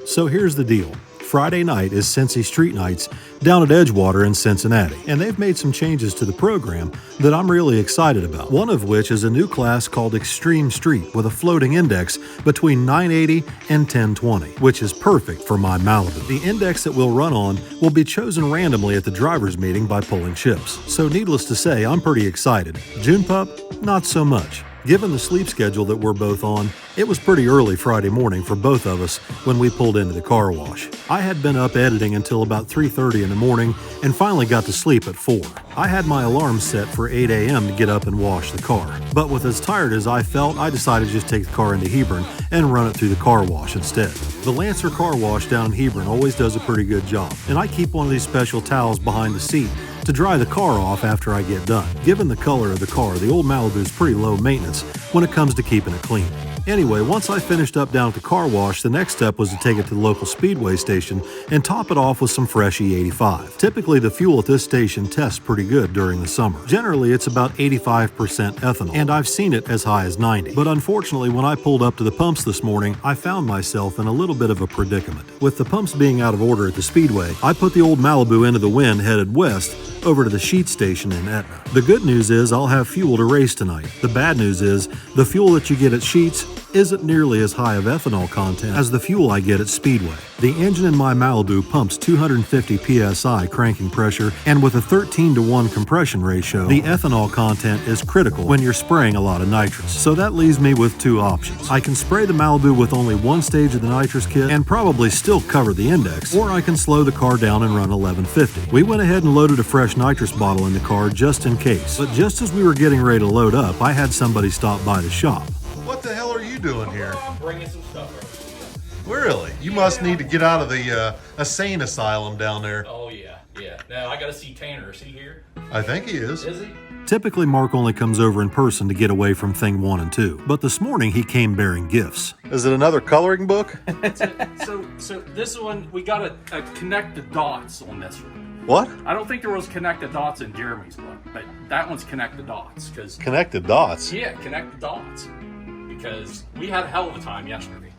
So here's the deal. Friday night is Cincy Street Nights down at Edgewater in Cincinnati, and they've made some changes to the program that I'm really excited about. One of which is a new class called Extreme Street with a floating index between 980 and 1020, which is perfect for my Malibu. The index that we'll run on will be chosen randomly at the driver's meeting by pulling chips. So needless to say, I'm pretty excited. June Pup, not so much. Given the sleep schedule that we're both on, it was pretty early Friday morning for both of us when we pulled into the car wash. I had been up editing until about 3:30 in the morning and finally got to sleep at 4. I had my alarm set for 8 a.m. to get up and wash the car. But with as tired as I felt, I decided to just take the car into Hebron and run it through the car wash instead. The Lancer car wash down in Hebron always does a pretty good job, and I keep one of these special towels behind the seat to dry the car off after I get done. Given the color of the car, the old Malibu is pretty low maintenance when it comes to keeping it clean. Anyway, once I finished up down at the car wash, the next step was to take it to the local speedway station and top it off with some fresh E85. Typically, the fuel at this station tests pretty good during the summer. Generally, it's about 85% ethanol, and I've seen it as high as 90. But unfortunately, when I pulled up to the pumps this morning, I found myself in a little bit of a predicament. With the pumps being out of order at the speedway, I put the old Malibu into the wind headed west over to the Sheet station in Etna. The good news is I'll have fuel to race tonight. The bad news is the fuel that you get at Sheets isn't nearly as high of ethanol content as the fuel I get at Speedway. The engine in my Malibu pumps 250 psi cranking pressure, and with a 13:1 compression ratio, the ethanol content is critical when you're spraying a lot of nitrous. So that leaves me with two options. I can spray the Malibu with only one stage of the nitrous kit and probably still cover the index, or I can slow the car down and run 1150. We went ahead and loaded a fresh nitrous bottle in the car just in case. But just as we were getting ready to load up, I had somebody stop by the shop. What the hell are you doing here? I'm bringing some stuff over. Really? You must need to get out of the insane asylum down there. Oh, yeah. Now, I got to see Tanner. Is he here? I think he is. Is he? Typically, Mark only comes over in person to get away from thing 1 and 2, but this morning he came bearing gifts. Is it another coloring book? So this one, we got to connect the dots on this one. What? I don't think there was connect the dots in Jeremy's book, but that one's connect the dots. Connected dots? Yeah, connect the dots. Because we had a hell of a time yesterday.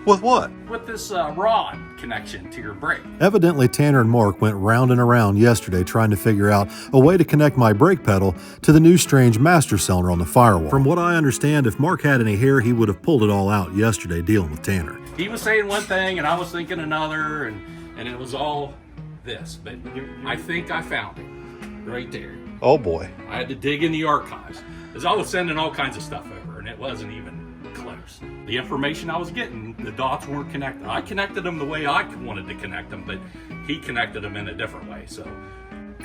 With what? With this rod connection to your brake. Evidently, Tanner and Mark went round and around yesterday trying to figure out a way to connect my brake pedal to the new strange master cylinder on the firewall. From what I understand, if Mark had any hair, he would have pulled it all out yesterday dealing with Tanner. He was saying one thing and I was thinking another, and it was all this. But I think I found it right there. Oh boy. I had to dig in the archives because I was sending all kinds of stuff over and it wasn't even close. The information I was getting, the dots weren't connected. I connected them the way I wanted to connect them, but he connected them in a different way. So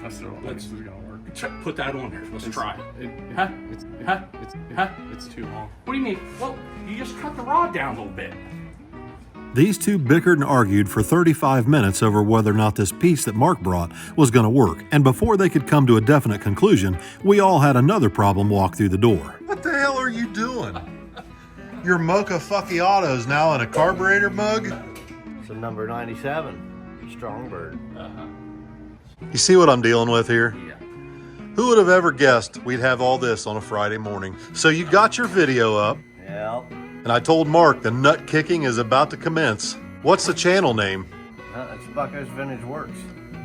I still don't think this is gonna work. put that on there. Let's try it. It's too long. What do you mean? Well, you just cut the rod down a little bit. These two bickered and argued for 35 minutes over whether or not this piece that Mark brought was going to work, and before they could come to a definite conclusion, we all had another problem walk through the door. What the hell are you doing? Your mocha fucky auto's now in a carburetor mug? It's a number 97, Strongbird. You see what I'm dealing with here? Yeah. Who would have ever guessed we'd have all this on a Friday morning? So you got your video up, Yeah. and I told Mark the nut kicking is about to commence. What's the channel name? That's Bucko's Vintage Works.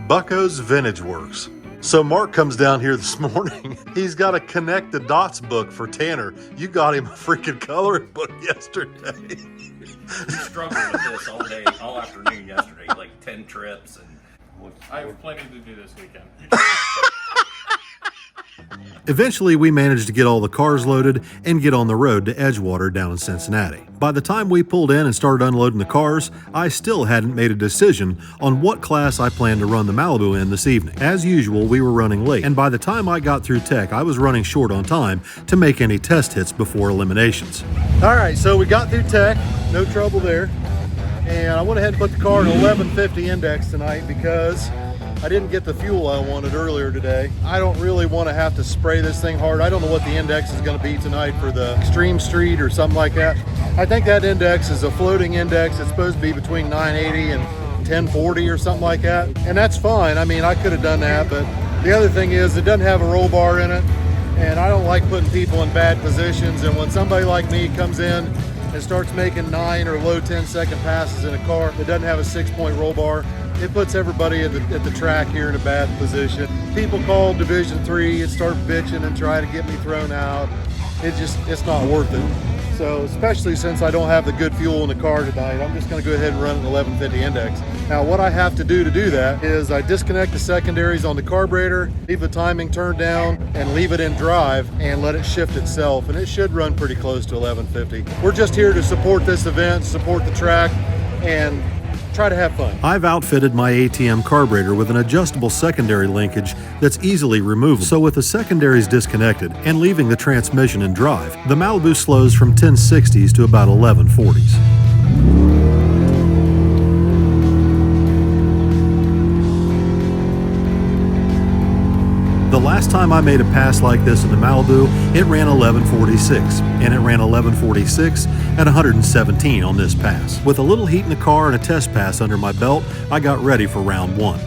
Bucko's Vintage Works. So Mark comes down here this morning. He's got a connect the dots book for Tanner. You got him a freaking coloring book yesterday. We struggled with this all day, all afternoon yesterday, like 10 trips. And I have plenty to do this weekend. Eventually, we managed to get all the cars loaded and get on the road to Edgewater down in Cincinnati. By the time we pulled in and started unloading the cars, I still hadn't made a decision on what class I planned to run the Malibu in this evening. As usual, we were running late, and by the time I got through tech, I was running short on time to make any test hits before eliminations. All right, so we got through tech, no trouble there. And I went ahead and put the car at 1150 index tonight because I didn't get the fuel I wanted earlier today. I don't really want to have to spray this thing hard. I don't know what the index is going to be tonight for the Extreme Street or something like that. I think that index is a floating index. It's supposed to be between 980 and 1040 or something like that. And that's fine. I mean, I could have done that, but the other thing is it doesn't have a roll bar in it. And I don't like putting people in bad positions. And when somebody like me comes in and starts making 9 or low 10-second passes in a car that doesn't have a 6-point roll bar, it puts everybody at the track here in a bad position. People call Division III and start bitching and try to get me thrown out. It's not worth it. So especially since I don't have the good fuel in the car tonight, I'm just gonna go ahead and run an 1150 index. Now what I have to do that is I disconnect the secondaries on the carburetor, leave the timing turned down, and leave it in drive and let it shift itself, and it should run pretty close to 1150. We're just here to support this event, support the track, and try to have fun. I've outfitted my ATM carburetor with an adjustable secondary linkage that's easily removable. So with the secondaries disconnected and leaving the transmission in drive, the Malibu slows from 1060s to about 1140s. The last time I made a pass like this in the Malibu, it ran 1146, and it ran 1146 at 117 on this pass. With a little heat in the car and a test pass under my belt, I got ready for round 1. All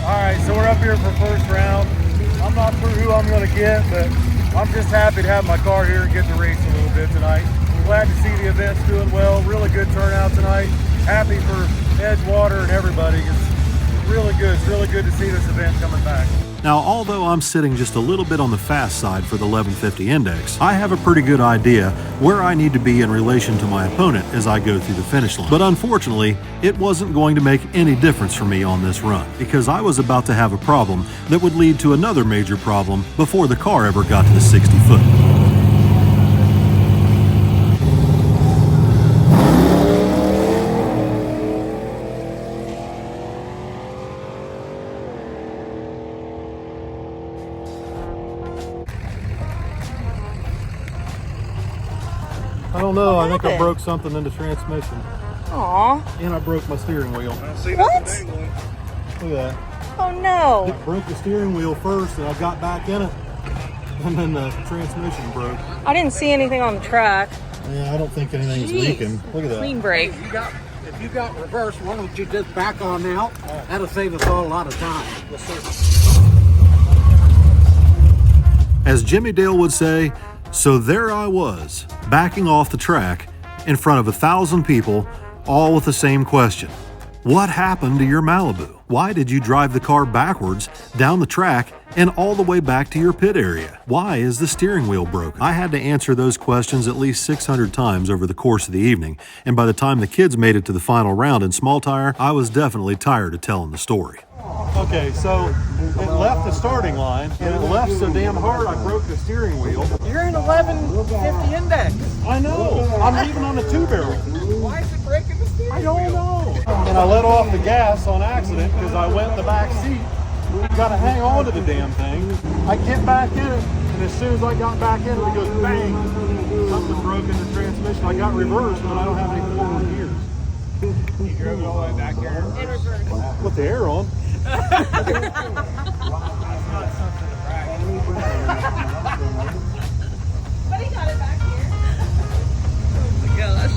right, so we're up here for first round. I'm not sure who I'm gonna get, but I'm just happy to have my car here and get to race a little bit tonight. I'm glad to see the event's doing well. Really good turnout tonight. Happy for Edgewater and everybody. It's really good. It's really good to see this event coming back. Now, although I'm sitting just a little bit on the fast side for the 1150 index, I have a pretty good idea where I need to be in relation to my opponent as I go through the finish line. But unfortunately, it wasn't going to make any difference for me on this run, because I was about to have a problem that would lead to another major problem before the car ever got to the 60 foot. I don't know, I think I broke something in the transmission. Aw. And I broke my steering wheel. What? Look at that. Oh no. It broke the steering wheel first and I got back in it. And then the transmission broke. I didn't see anything on the track. Yeah, I don't think anything's Jeez. leaking. Look at that. Clean break. If you got reverse, why don't you just back on out? That'll save us all a lot of time. Yes, sir. As Jimmy Dale would say, so there I was, backing off the track in front of 1,000 people, all with the same question. What happened to your Malibu? Why did you drive the car backwards, down the track, and all the way back to your pit area? Why is the steering wheel broken? I had to answer those questions at least 600 times over the course of the evening, and by the time the kids made it to the final round in small tire, I was definitely tired of telling the story. Okay, so it left the starting line, and it left so damn hard I broke the steering wheel. You're in 1150 index. I know, I'm even on the 2-barrel. Why is it breaking the steering I don't know. And I let off the gas on accident because I went in the back seat. Got to hang on to the damn thing. I get back in it, and as soon as I got back in it, it goes bang. Something broke in the transmission. I got reversed, but I don't have any forward gears. You drove it all the way back here? In reverse. With the air on. But he got it back here. Oh my gosh.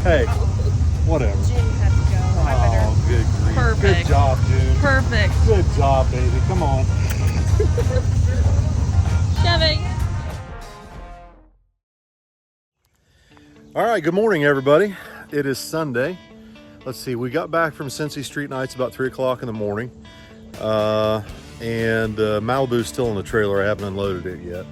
Hey, whatever. Jim had to go. I better. Oh, good grief. Perfect. Good job, dude. Perfect. Good job, baby. Come on. Shoving. All right, good morning, everybody. It is Sunday. Let's see, we got back from Cincy Street Nights about 3 o'clock in the morning. Malibu's still in the trailer. I haven't unloaded it yet.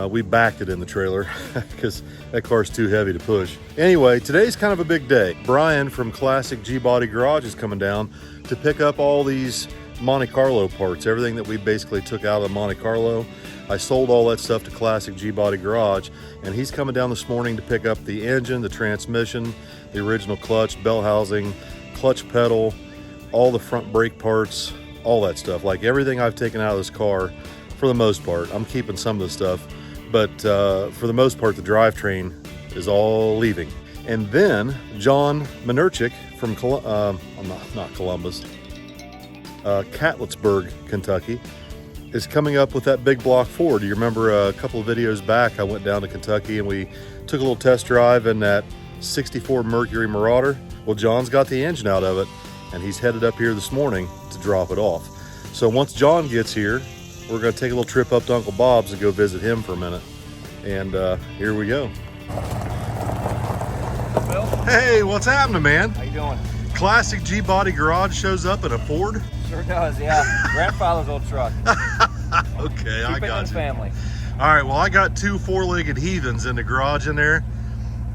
We backed it in the trailer because that car's too heavy to push. Anyway, today's kind of a big day. Brian from Classic G-Body Garage is coming down to pick up all these Monte Carlo parts, everything that we basically took out of the Monte Carlo. I sold all that stuff to Classic G-Body Garage, and he's coming down this morning to pick up the engine, the transmission, the original clutch, bell housing, clutch pedal, all the front brake parts, all that stuff. Like everything I've taken out of this car, for the most part. I'm keeping some of the stuff, but for the most part, the drivetrain is all leaving. And then John Minerchik from not Columbus, Catlettsburg, Kentucky, is coming up with that big block Ford. Do you remember a couple of videos back, I went down to Kentucky and we took a little test drive in that 64 Mercury Marauder? Well, John's got the engine out of it and he's headed up here this morning to drop it off. So once John gets here, we're gonna take a little trip up to Uncle Bob's and go visit him for a minute. And here we go. Hey, what's happening, man? How you doing? Classic G-Body Garage shows up at a Ford? Sure does, yeah. Grandfather's old truck. Okay, I Keep it in got the you. family. All right, well, I got 2 four-legged heathens in the garage in there.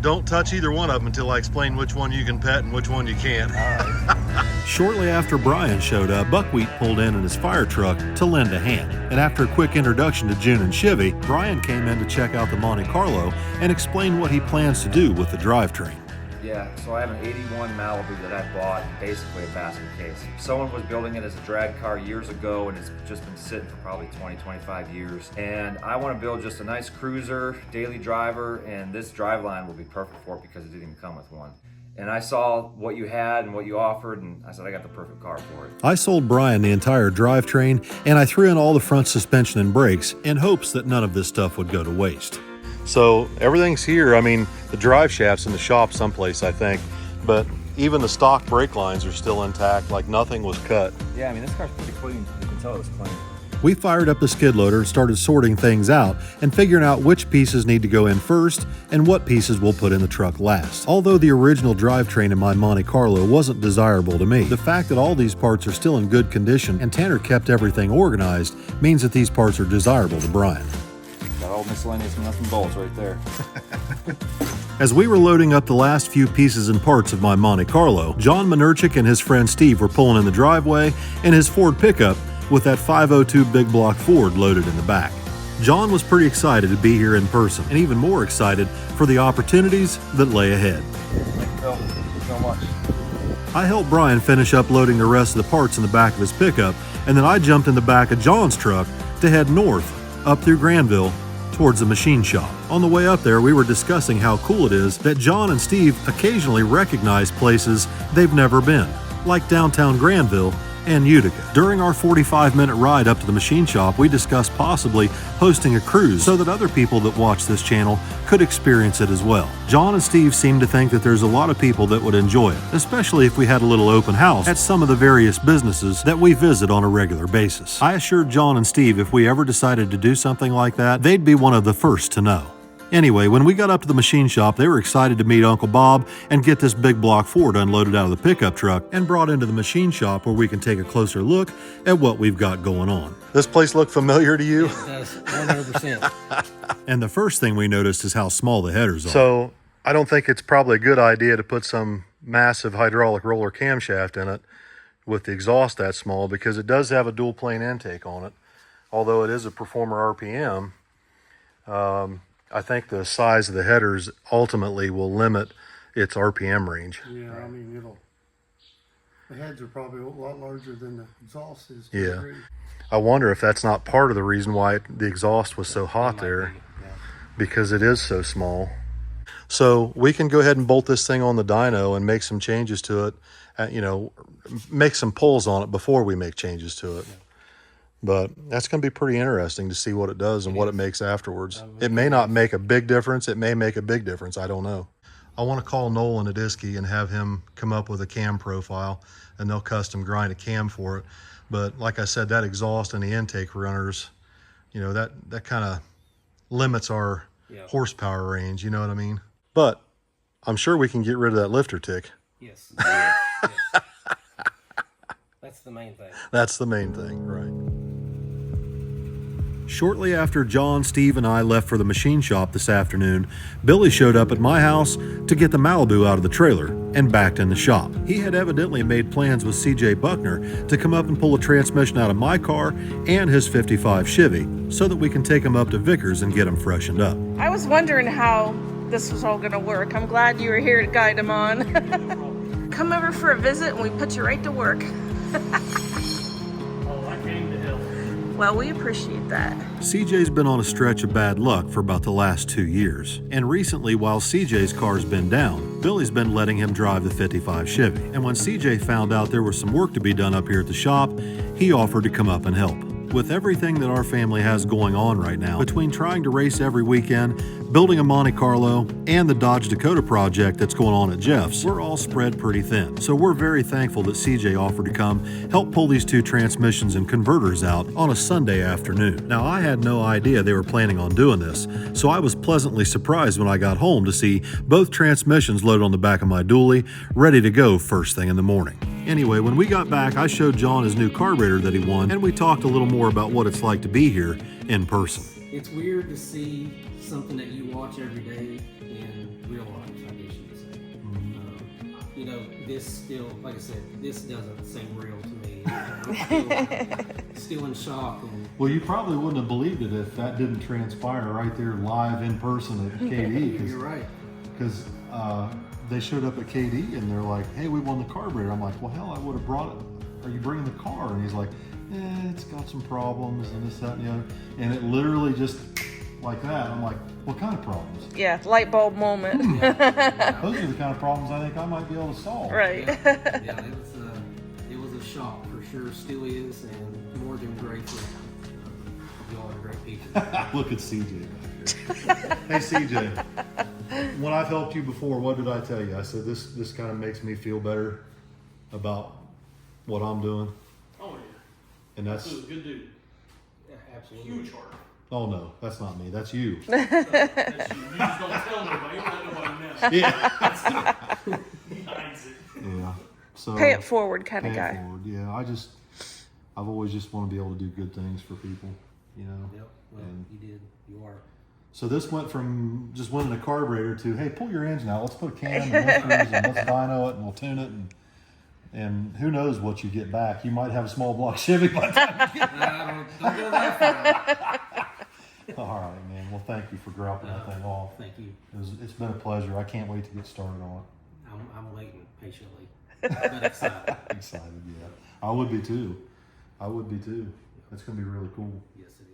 Don't touch either one of them until I explain which one you can pet and which one you can't. All right. Shortly after Brian showed up, Buckwheat pulled in his fire truck to lend a hand. And after a quick introduction to June and Chivy, Brian came in to check out the Monte Carlo and explain what he plans to do with the drivetrain. Yeah, so I have an 81 Malibu that I bought, basically a basket case. Someone was building it as a drag car years ago, and it's just been sitting for probably 20, 25 years. And I want to build just a nice cruiser, daily driver, and this driveline will be perfect for it because it didn't even come with one. And I saw what you had and what you offered, and I said, I got the perfect car for it. I sold Brian the entire drivetrain, and I threw in all the front suspension and brakes in hopes that none of this stuff would go to waste. So everything's here. I mean, the drive shaft's in the shop someplace, I think, but even the stock brake lines are still intact, like nothing was cut. Yeah, I mean, this car's pretty clean. You can tell it's clean. We fired up the skid loader and started sorting things out and figuring out which pieces need to go in first and what pieces we'll put in the truck last. Although the original drivetrain in my Monte Carlo wasn't desirable to me, the fact that all these parts are still in good condition and Tanner kept everything organized means that these parts are desirable to Brian. Got all miscellaneous nuts and bolts right there. As we were loading up the last few pieces and parts of my Monte Carlo, John Manerchik and his friend Steve were pulling in the driveway in his Ford pickup with that 502 big block Ford loaded in the back. John was pretty excited to be here in person and even more excited for the opportunities that lay ahead. Thank you so much. I helped Brian finish up loading the rest of the parts in the back of his pickup, and then I jumped in the back of John's truck to head north, up through Granville, towards the machine shop. On the way up there, we were discussing how cool it is that John and Steve occasionally recognize places they've never been, like downtown Granville and Utica. During our 45-minute ride up to the machine shop, we discussed possibly hosting a cruise so that other people that watch this channel could experience it as well. John and Steve seem to think that there's a lot of people that would enjoy it, especially if we had a little open house at some of the various businesses that we visit on a regular basis. I assured John and Steve if we ever decided to do something like that, they'd be one of the first to know. Anyway, when we got up to the machine shop, they were excited to meet Uncle Bob and get this big block Ford unloaded out of the pickup truck and brought into the machine shop where we can take a closer look at what we've got going on. This place look familiar to you? It does, 100%. And the first thing we noticed is how small the headers are. So I don't think it's probably a good idea to put some massive hydraulic roller camshaft in it with the exhaust that small, because it does have a dual plane intake on it. Although it is a Performer RPM, I think the size of the headers ultimately will limit its RPM range. Yeah, I mean, the heads are probably a lot larger than the exhaust is. Yeah. I wonder if that's not part of the reason why the exhaust was so hot there, because it is so small. So we can go ahead and bolt this thing on the dyno and make some changes to it, make some pulls on it before we make changes to it. But that's going to be pretty interesting to see what it does and what it makes afterwards. It may not make a big difference. It may make a big difference. I don't know. I want to call Nolan at Iskey and have him come up with a cam profile, and they'll custom grind a cam for it. But like I said, that exhaust and the intake runners, that kind of limits our horsepower range. You know what I mean? But I'm sure we can get rid of that lifter tick. Yes. Yes. That's the main thing. That's the main thing, right? Shortly after John, Steve, and I left for the machine shop this afternoon, Billy showed up at my house to get the Malibu out of the trailer and backed in the shop. He had evidently made plans with CJ Buckner to come up and pull a transmission out of my car and his 55 Chevy so that we can take him up to Vickers and get him freshened up. I was wondering how this was all going to work. I'm glad you were here to guide him on. Come over for a visit and we put you right to work. Well, we appreciate that. CJ's been on a stretch of bad luck for about the last 2 years. And recently, while CJ's car's been down, Billy's been letting him drive the 55 Chevy. And when CJ found out there was some work to be done up here at the shop, he offered to come up and help. With everything that our family has going on right now, between trying to race every weekend, building a Monte Carlo, and the Dodge Dakota project that's going on at Jeff's, we're all spread pretty thin. So we're very thankful that CJ offered to come help pull these 2 transmissions and converters out on a Sunday afternoon. Now, I had no idea they were planning on doing this, so I was pleasantly surprised when I got home to see both transmissions loaded on the back of my dually, ready to go first thing in the morning. Anyway, when we got back, I showed John his new carburetor that he won, and we talked a little more about what it's like to be here in person. It's weird to see something that you watch every day in real life, I guess you could say. You know, this still, like I said, this doesn't seem real to me. I'm still in shock. Well, you probably wouldn't have believed it if that didn't transpire right there live in person at KD. You're right. Because they showed up at KD and they're like, hey, we won the carburetor. I'm like, well, hell, I would have brought it. Are you bringing the car? And he's like, it's got some problems and this, that, and the other. And it literally just like that. I'm like, what kind of problems? Yeah, light bulb moment. Those are the kind of problems I think I might be able to solve. Right. Yeah, it was a shock for sure. Still is, and more than grateful. Y'all are great people. Look at CJ back here. Hey, CJ. When I've helped you before, what did I tell you? I said this kind of makes me feel better about what I'm doing. Oh, yeah. And that's This is a good dude. Yeah, absolutely. Huge heart. oh no, that's not me. That's you. That's you. You just don't tell nobody. You don't let nobody know. Yeah. He hides it. Yeah. So Pay it forward kind of pay it guy. forward. Yeah. I've always just want to be able to do good things for people. You know. Yep. Well, And you did. You are. so this went from just winning a carburetor to, hey, pull your engine out. Let's put a cam and lifters and let's dyno it and we'll tune it and who knows what you get back. You might have a small block Chevy by the time you get Don't go that far. All right, man. Well, thank you for dropping that thing off. Thank you. It's been a pleasure. I can't wait to get started on I'm waiting patiently, but excited. it. Excited, yeah. I would be too. That's going to be really cool. Yes, it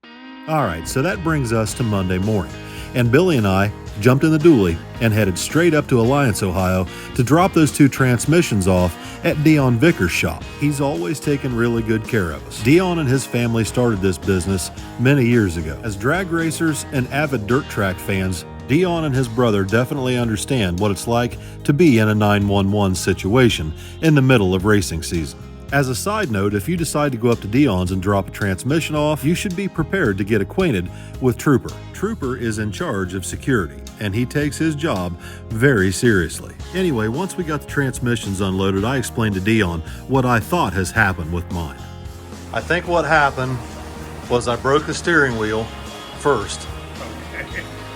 is. All right, so that brings us to Monday morning. And Billy and I jumped in the dually and headed straight up to Alliance, Ohio to drop those 2 transmissions off at Dion Vicker's shop. He's always taken really good care of us. Dion and his family started this business many years ago. As drag racers and avid dirt track fans, Dion and his brother definitely understand what it's like to be in a 911 situation in the middle of racing season. As a side note, if you decide to go up to Dion's and drop a transmission off, you should be prepared to get acquainted with Trooper. Trooper is in charge of security, and he takes his job very seriously. Anyway, once we got the transmissions unloaded, I explained to Dion what I thought has happened with mine. I think what happened was I broke the steering wheel first.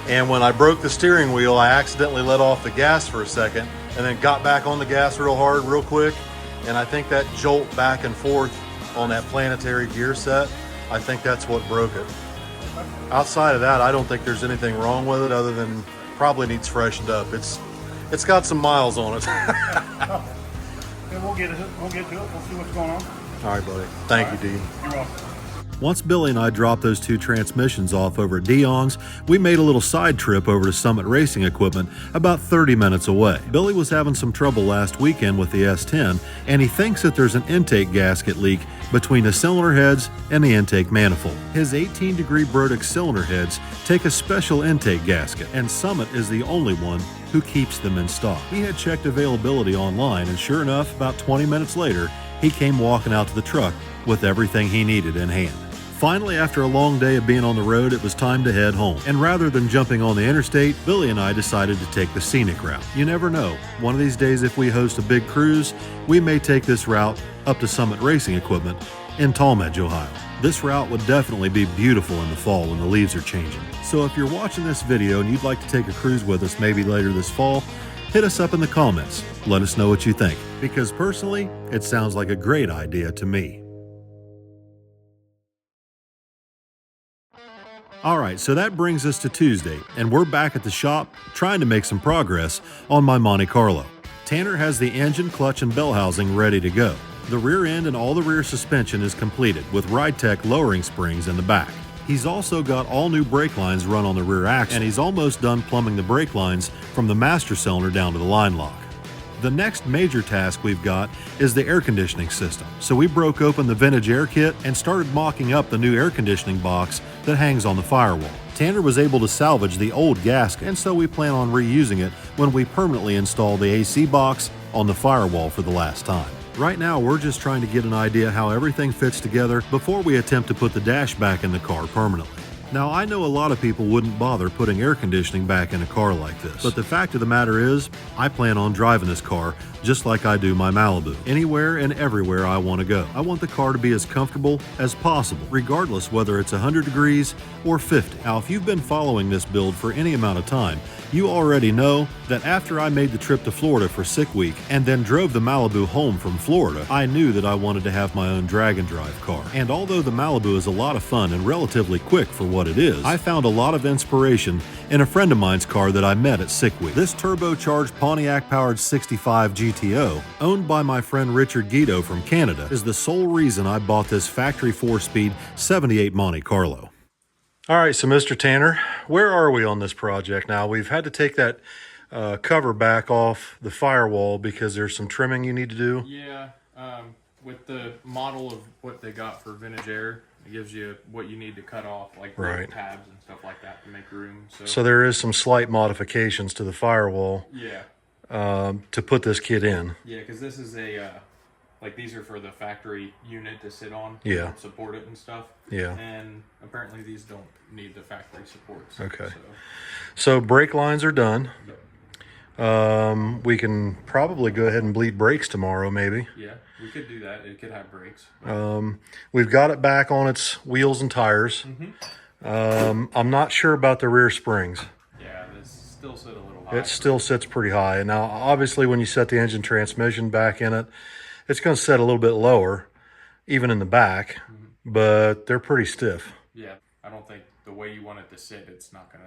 And when I broke the steering wheel, I accidentally let off the gas for a second and then got back on the gas real hard, real quick. And I think that jolt back and forth on that planetary gear set, I think that's what broke it. Outside of that, I don't think there's anything wrong with it other than probably needs freshened up. It's got some miles on it. Yeah, we'll get to it. We'll see what's going on. All right, buddy. Thank you, Dee. You're welcome. Once Billy and I dropped those 2 transmissions off over at Dion's, we made a little side trip over to Summit Racing Equipment about 30 minutes away. Billy was having some trouble last weekend with the S10, and he thinks that there's an intake gasket leak between the cylinder heads and the intake manifold. His 18-degree Brodix cylinder heads take a special intake gasket, and Summit is the only one who keeps them in stock. He had checked availability online, and sure enough, about 20 minutes later, he came walking out to the truck with everything he needed in hand. Finally, after a long day of being on the road, it was time to head home. And rather than jumping on the interstate, Billy and I decided to take the scenic route. You never know. One of these days, if we host a big cruise, we may take this route up to Summit Racing Equipment in Tallmadge, Ohio. This route would definitely be beautiful in the fall when the leaves are changing. So if you're watching this video and you'd like to take a cruise with us maybe later this fall, hit us up in the comments. Let us know what you think. Because personally, it sounds like a great idea to me. All right, so that brings us to Tuesday, and we're back at the shop trying to make some progress on my Monte Carlo. Tanner has the engine, clutch, and bell housing ready to go. The rear end and all the rear suspension is completed with RideTech lowering springs in the back. He's also got all new brake lines run on the rear axle, and he's almost done plumbing the brake lines from the master cylinder down to the line lock. The next major task we've got is the air conditioning system. So we broke open the vintage air kit and started mocking up the new air conditioning box that hangs on the firewall. Tanner was able to salvage the old gasket, and so we plan on reusing it when we permanently install the AC box on the firewall for the last time. Right now, we're just trying to get an idea how everything fits together before we attempt to put the dash back in the car permanently. Now, I know a lot of people wouldn't bother putting air conditioning back in a car like this, but the fact of the matter is, I plan on driving this car just like I do my Malibu, anywhere and everywhere I want to go. I want the car to be as comfortable as possible, regardless whether it's 100 degrees or 50. Now, if you've been following this build for any amount of time, you already know that after I made the trip to Florida for Sick Week and then drove the Malibu home from Florida, I knew that I wanted to have my own drag and drive car. And although the Malibu is a lot of fun and relatively quick for what it is, I found a lot of inspiration in a friend of mine's car that I met at Sick Week. This turbocharged Pontiac-powered 65 GTO, owned by my friend Richard Guido from Canada, is the sole reason I bought this factory 4-speed 78 Monte Carlo. All right, so Mr. Tanner, where are we on this project now? We've had to take that cover back off the firewall because there's some trimming you need to do. Yeah, with the model of what they got for vintage air, it gives you what you need to cut off, like right. tabs and stuff like that to make room. So there is some slight modifications to the firewall. Yeah. To put this kit in. Yeah, because this is a like these are for the factory unit to sit on. Yeah. Support it and stuff. Yeah. And apparently these don't need the factory supports. Okay. So brake lines are done. Yep. We can probably go ahead and bleed brakes tomorrow, maybe. Yeah, we could do that. It could have brakes. We've got it back on its wheels and tires. Mm-hmm. I'm not sure about the rear springs. Yeah, this still sits a little high. It still sits pretty high. Now, obviously, when you set the engine transmission back in it, it's going to set a little bit lower, even in the back, but they're pretty stiff. Yeah, I don't think the way you want it to sit, it's not gonna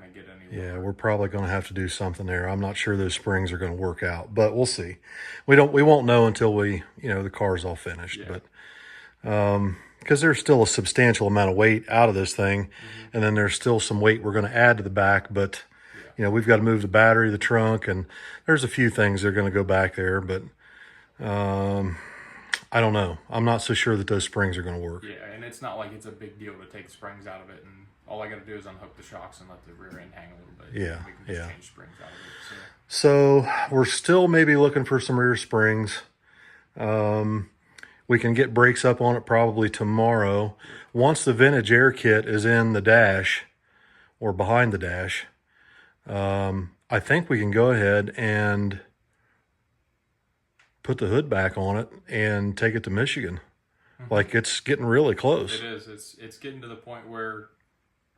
get any lower. Yeah, we're probably going to have to do something there. I'm not sure those springs are going to work out, but we'll see. We won't know until the car's all finished. Yeah. But because there's still a substantial amount of weight out of this thing, and then there's still some weight we're going to add to the back, but we've got to move the battery, the trunk, and there's a few things that are going to go back there, but I don't know. I'm not so sure that those springs are going to work. Yeah, and it's not like it's a big deal to take the springs out of it, and all I got to do is unhook the shocks and let the rear end hang a little bit. Yeah, we can just change springs out of it. So we're still maybe looking for some rear springs. We can get brakes up on it probably tomorrow. Once the vintage air kit is in the dash or behind the dash, I think we can go ahead and put the hood back on it and take it to Michigan. Like, it's getting really close. It is. It's getting to the point where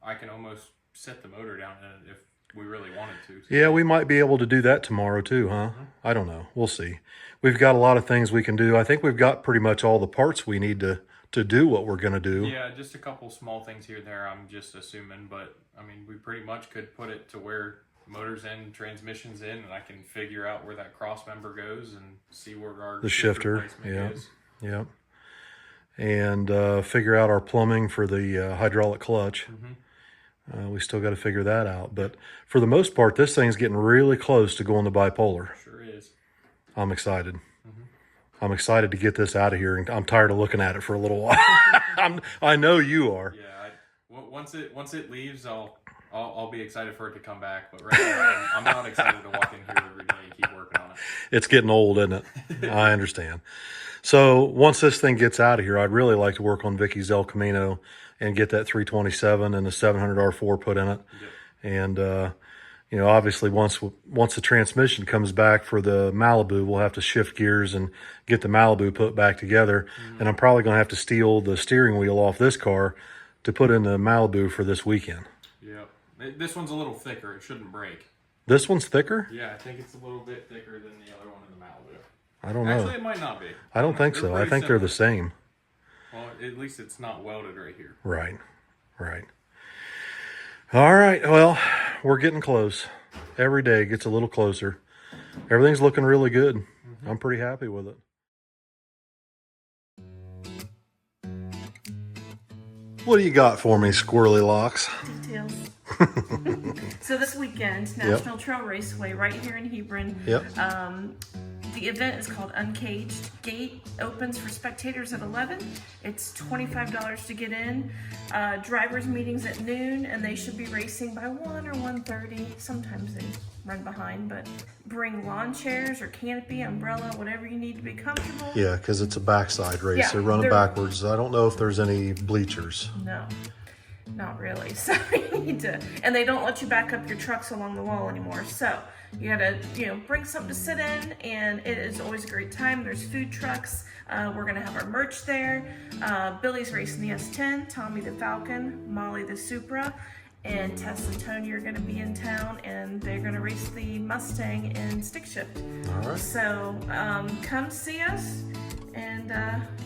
I can almost set the motor down in it if we really wanted to. Yeah, we might be able to do that tomorrow too, huh? I don't know. We'll see. We've got a lot of things we can do. I think we've got pretty much all the parts we need to do what we're going to do. Yeah, just a couple small things here and there, I'm just assuming. But, I mean, we pretty much could put it to where motor's in, transmission's in, and I can figure out where that cross member goes and see where our the shifter is. Yeah. And figure out our plumbing for the hydraulic clutch. We still got to figure that out. But for the most part, this thing's getting really close to going to bipolar. Sure is. I'm excited. I'm excited to get this out of here, and I'm tired of looking at it for a little while. I know you are. Yeah. Once it leaves, I'll be excited for it to come back. But right now, I'm not excited to walk in here every day and keep working on it. It's getting old, isn't it? I understand. So once this thing gets out of here, I'd really like to work on Vicky's El Camino and get that 327 and the 700 R4 put in it. Yep. And, obviously once the transmission comes back for the Malibu, we'll have to shift gears and get the Malibu put back together. And I'm probably going to have to steal the steering wheel off this car to put in the Malibu for this weekend. Yep. This one's a little thicker. It shouldn't break. This one's thicker? Yeah, I think it's a little bit thicker than the other one in the Malibu. I don't know. Actually, it might not be. I don't think so. I think they're the same. Well, at least it's not welded right here. Right. All right. Well, we're getting close. Every day gets a little closer. Everything's looking really good. I'm pretty happy with it. What do you got for me, Squirrely Locks? Details. So this weekend, National Trail Raceway right here in Hebron. Yep. The event is called Uncaged. Gate opens for spectators at 11. It's $25 to get in. Drivers meetings at noon, and they should be racing by 1 or 1:30. Sometimes they run behind, but bring lawn chairs or canopy, umbrella, whatever you need to be comfortable. Yeah, because it's a backside race. Yeah, they're running they're- backwards. I don't know if there's any bleachers. No, not really. So you need to, and they don't let you back up your trucks along the wall anymore. So you gotta, bring something to sit in, and it is always a great time. There's food trucks. We're gonna have our merch there. Billy's racing the S10, Tommy the Falcon, Molly the Supra, and Tess and Tony are gonna be in town, and they're gonna race the Mustang in stick shift. All right. So come see us, and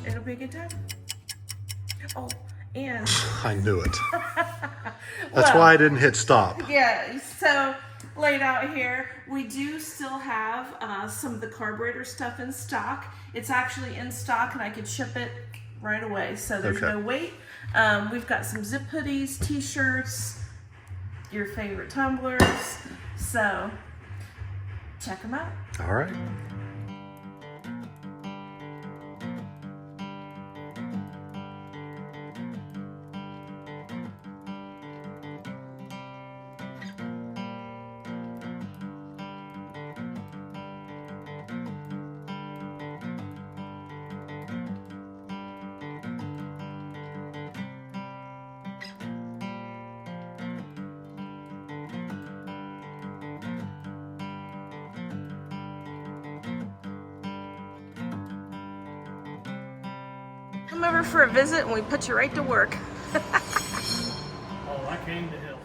it'll be a good time. Oh, and I knew it. That's why I didn't hit stop. yeah, so laid out here, we do still have some of the carburetor stuff in stock. It's actually in stock, and I could ship it right away, so there's Okay. no wait. We've got some zip hoodies, t-shirts, your favorite tumblers, so check them out. All right. Come over for a visit, and we put you right to work. Oh, I came to help.